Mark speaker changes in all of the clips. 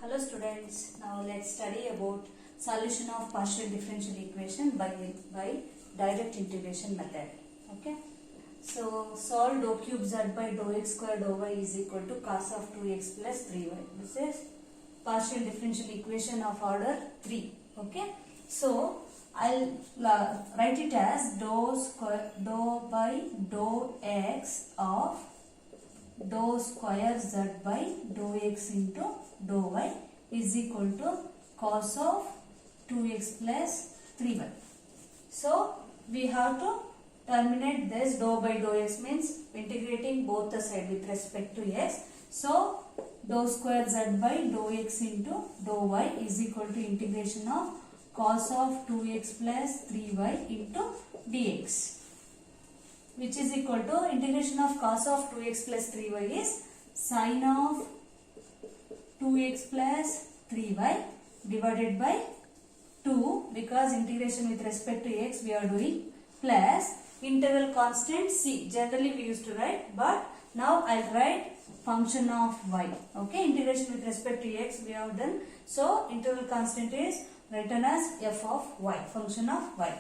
Speaker 1: Hello students, now let's study about solution of partial differential equation by direct integration method. Okay. So solve dou cube z by dou x square dou y is equal to cos of 2x plus 3y. This is partial differential equation of order 3. Okay. So I'll write it as dou by dou x of dou square z by dou x into dou y is equal to cos of 2x plus 3y. So we have to terminate this dou by dou x means integrating both the side with respect to x. So dou square z by dou x into dou y is equal to integration of cos of 2x plus 3y into dx, which is equal to integration of cos of 2x plus 3y is sin of 2x plus 3y divided by 2, because integration with respect to x we are doing, plus integral constant c. Generally we used to write, but now I'll write function of y. Okay, integration with respect to x we have done, so integral constant is written as f of y, function of y.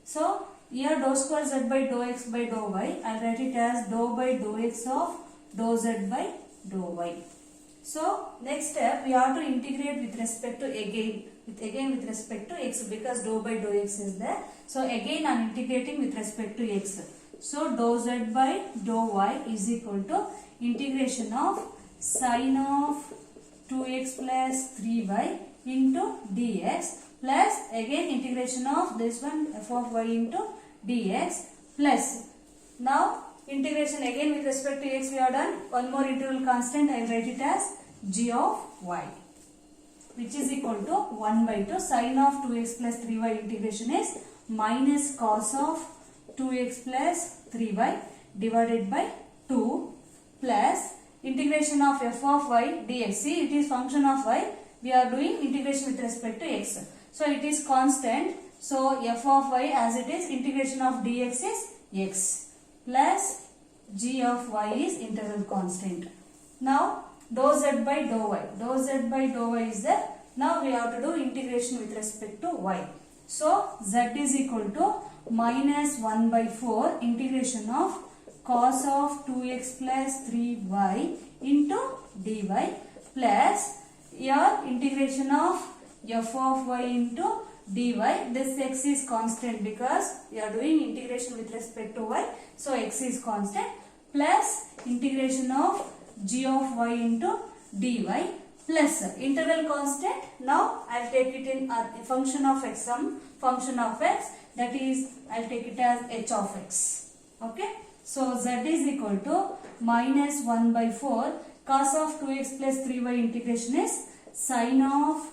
Speaker 1: So here dou square z by dou x by dou y, I will write it as dou by dou x of dou z by dou y. So next step we have to integrate with respect to again with respect to x, because dou by dou x is there. So again I am integrating with respect to x. So dou z by dou y is equal to integration of sin of 2x plus 3y into dx, plus again integration of this one f of y into dx, plus now integration again with respect to x we are done. One more integral constant, I will write it as g of y, which is equal to 1 by 2 sin of 2x plus 3y integration is minus cos of 2x plus 3y divided by 2, plus integration of f of y dx. See, it is function of y, we are doing integration with respect to x. So it is constant. So f of y as it is, integration of dx is x, plus g of y is integral constant. Now dou z by dou y is there. Now we have to do integration with respect to y. So z is equal to minus 1 by 4 integration of cos of 2x plus 3y into dy, plus here integration of f of y into dy. This x is constant because we are doing integration with respect to y, so x is constant, plus integration of g of y into dy, plus integral constant. Now I will take it in a function of x, some function of x, that is I will take it as h of x. Okay. So z is equal to minus 1 by 4 cos of 2x plus 3y integration is sin of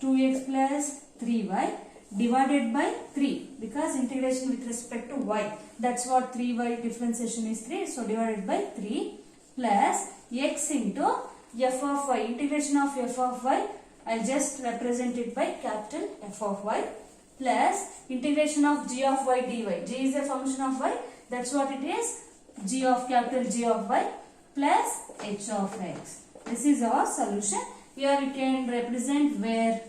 Speaker 1: 2x plus 3y divided by 3, because integration with respect to y, that's what 3y differentiation is 3, so divided by 3, plus x into f of y, integration of f of y, I'll just represent it by capital F of y, plus integration of g of y dy. G is a function of y, that's what it is, g of capital G of y plus h of x. This is our solution. Here we can represent where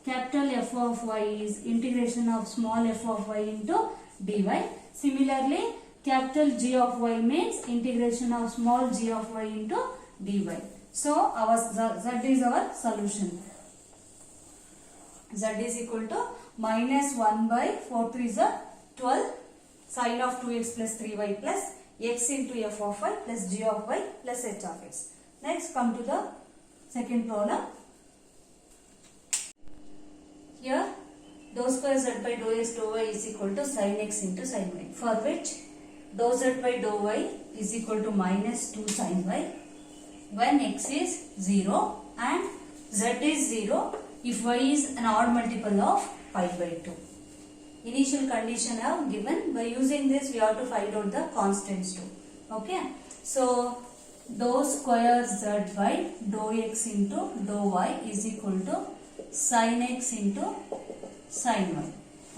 Speaker 1: capital F of y is integration of small f of y into dy. Similarly, capital G of y means integration of small g of y into dy. So our z is our solution. Z is equal to minus 1 by 4 3 is 12 sin of 2x plus 3y plus x into f of y plus g of y plus h of x. Next come to the second problem. Here dou square z by dou x dou y is equal to sin x into sin y, for which dou z by dou y is equal to minus 2 sin y when x is 0 and z is 0 if y is an odd multiple of pi by 2. Initial condition I have given. By using this we have to find out the constants too. Okay. So dou square z by dou x into dou y is equal to sin x into sin y.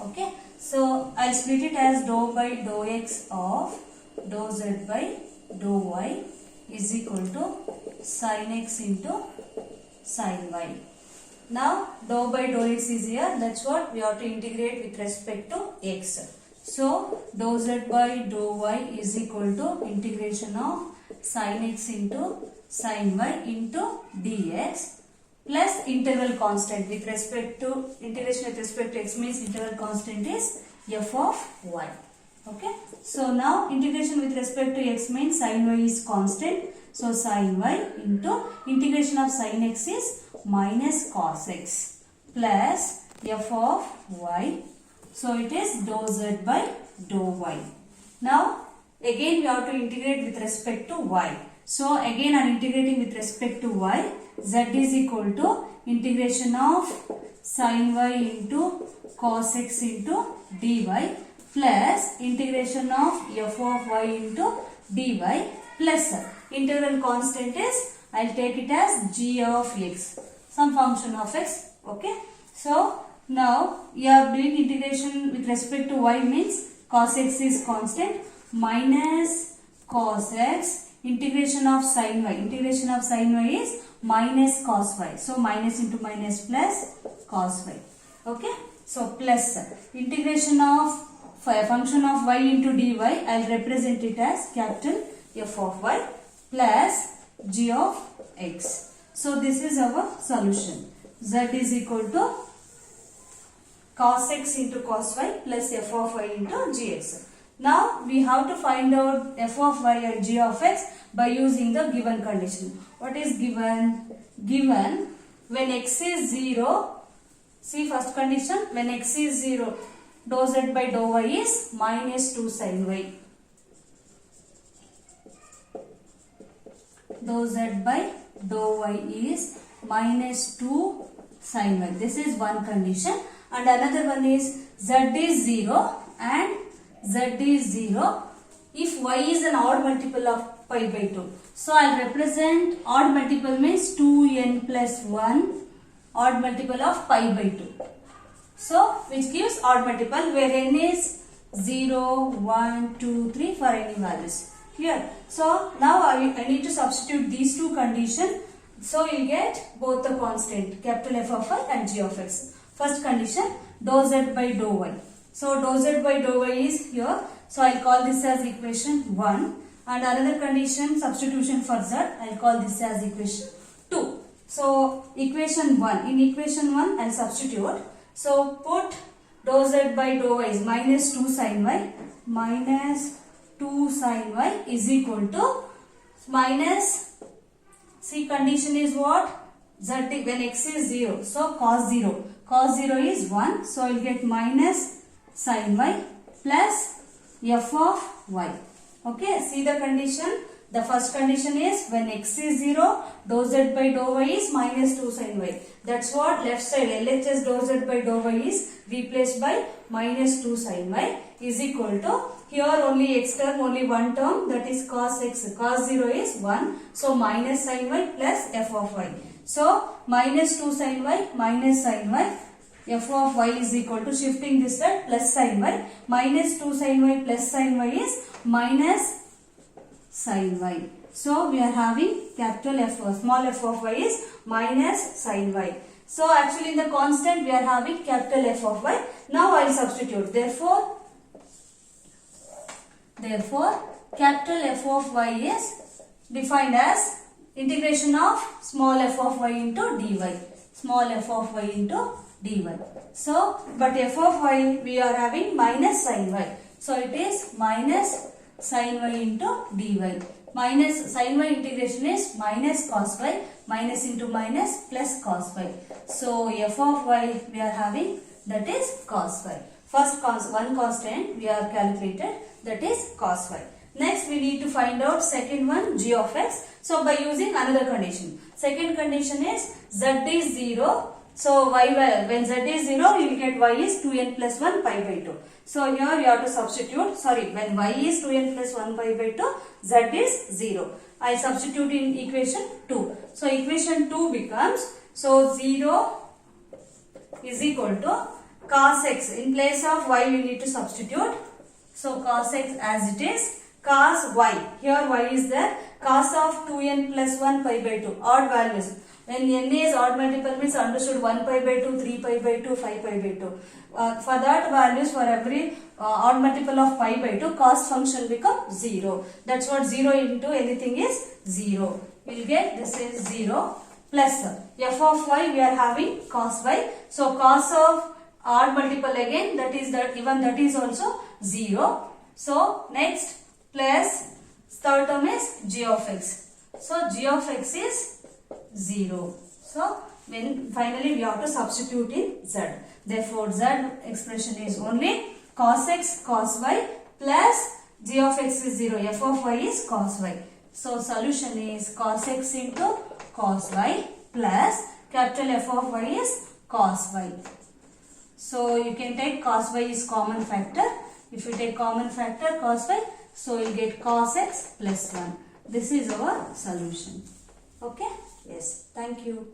Speaker 1: Okay. So I'll split it as dou by dou x of dou z by dou y is equal to sin x into sin y. Now dou by dou x is here, that's what we have to integrate with respect to x. So dou z by dou y is equal to integration of sin x into sin y into dx plus interval constant with respect to integration with respect to x means interval constant is f of y. Okay, so now integration with respect to x means sin y is constant, so sin y into integration of sin x is minus cos x plus f of y, so it is dou z by dou y. Now again we have to integrate with respect to y, so again I am integrating with respect to y. Z is equal to integration of sin y into cos x into dy plus integration of f of y into dy plus integral constant is, I will take it as g of x, some function of x. Okay, so now you are doing integration with respect to y means cos x is constant minus cos x integration of sin y. Integration of sin y is minus cos y, so minus into minus plus cos y. Okay, so plus integration of function of y into dy, I will represent it as capital F of y plus g of x. So this is our solution. Z is equal to cos x into cos y plus f of y into gx. Now we have to find out f of y and g of x by using the given condition. What is given? Given when x is 0, see first condition, when x is 0, dou z by dou y is minus 2 sin y. Dou z by dou y is minus 2 sin y. This is one condition. And another one is z is 0 and z is 0 if y is an odd multiple of pi by 2. So I will represent odd multiple means 2n plus 1 odd multiple of pi by 2. So which gives odd multiple where n is 0, 1, 2, 3 for any values. Clear? So now I need to substitute these two conditions. So you get both the constant capital F of y and g of x. First condition dou z by dou y. So dou z by dou y is here. So I will call this as equation 1. And another condition substitution for z, I will call this as equation 2. So equation 1. In equation 1 I will substitute. So put dou z by dou y is minus 2 sin y. Minus 2 sin y is equal to minus, see condition is what? Z when x is 0. So cos 0. Cos 0 is 1. So I will get minus sin y plus f of y. Okay, see the condition. The first condition is when x is 0, dou z by dou y is minus 2 sin y. That's what left side LHS dou z by dou y is replaced by minus 2 sin y is equal to, here only x term, only one term, that is cos x. Cos 0 is 1. So minus sin y plus f of y. So minus 2 sin y minus sin y. F of y is equal to, shifting this side, plus sin y. Minus 2 sin y plus sin y is minus sin y. So we are having capital F, small f of y is minus sin y. So actually in the constant we are having capital F of y. Now I will substitute. Therefore capital F of y is defined as integration of small f of y into dy. Small f of y into dy. So but f of y we are having minus sin y. So it is minus sin y into dy. Minus sin y integration is minus cos y, minus into minus plus cos y. So f of y we are having, that is cos y. First one constant we are calculated, that is cos y. Next we need to find out second one, g of x. So by using another condition. Second condition is z is 0. So y, when z is 0, you will get y is 2n plus 1 pi by 2. So here you have to substitute, when y is 2n plus 1 pi by 2, z is 0. I substitute in equation 2. So equation 2 becomes, so 0 is equal to cos x. In place of y we need to substitute. So cos x as it is, cos y. Here y is there, cos of 2n plus 1 pi by 2, odd values. When n is odd multiple means understood 1 pi by 2, 3 pi by 2, 5 pi by 2. For that values, for every odd multiple of pi by 2, cost function become 0. That's what 0 into anything is 0. We'll get this is 0 plus f of y we are having cos y. So cos of odd multiple again, that is that even that is also 0. So next plus third term is g of x. So g of x is 0. So when finally we have to substitute in z. Therefore z expression is only cos x cos y plus g of x is 0. F of y is cos y. So solution is cos x into cos y plus capital F of y is cos y. So you can take cos y is common factor. If you take common factor cos y, so you get cos x plus 1. This is our solution. Okay? Yes. Thank you.